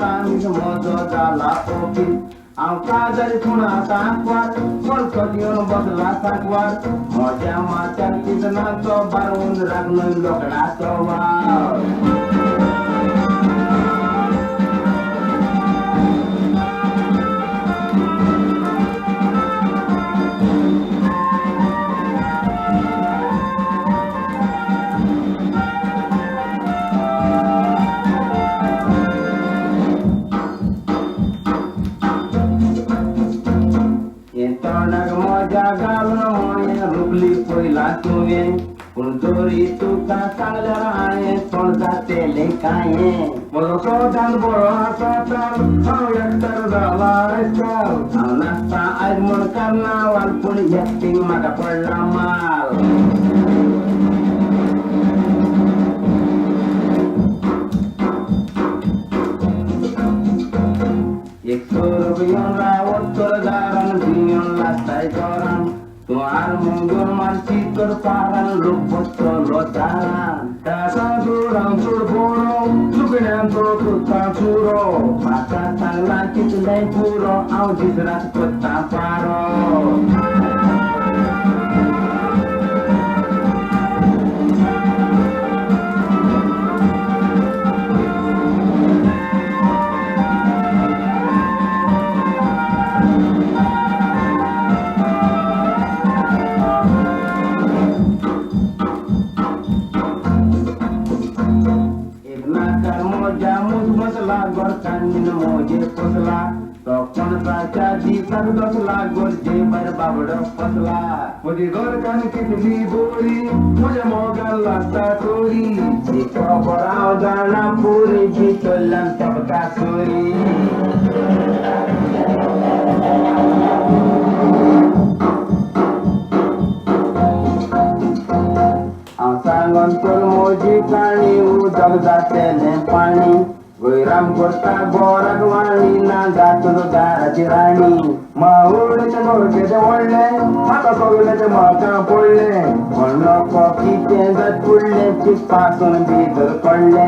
तामीज mojo जाला OP काजारी पुन्हा साकवार बळकट येऊन बसला साकवार मोठ्या माथ्यार किसनाचो बारवून राखणं लोकडाचो वाव रुपली पहिला तुवे पूण जोरी तुका सांगल्या हांवें कोण जातेले काय म्हजो सोदान बरो आसा तर हांव एकठार जाला आयजकाल हांव नाचता आयज म्हण कार्नावाल पूण एकटीक म्हाका पडला माल एक सोर येवन रावत तर दारान भियोन लागताय जोरान तूं आरमोंगोर मानसी करपारान लोक बसतलो दारान तासा जोरान चड बरो चुकड्यांचो करता चुरो म्हाका सांगला कितलेंय पुरो हांव दीस रात करता पारो गोरकांनी मोजे पोसला तो पणसाच्या दिसाक दसला गोरजे भायर बाबडो फसला म्हजी गोरकान कितली बोरी म्हज्या मोगान लागता चोरी खबर हांव जाणा पुरी भितरल्यान तपता चोरी हांव सांगन तर म्हजी काणी उदक जातलें पाणी गोयराम करता गोराक वाणी ना जातलो दाराची राणी मावळेचे गोरकेचे व्हडले म्हाका सगळेचे म्हाका पडले म्हणलो कितें जात पडले चिंत पासून भितर पडले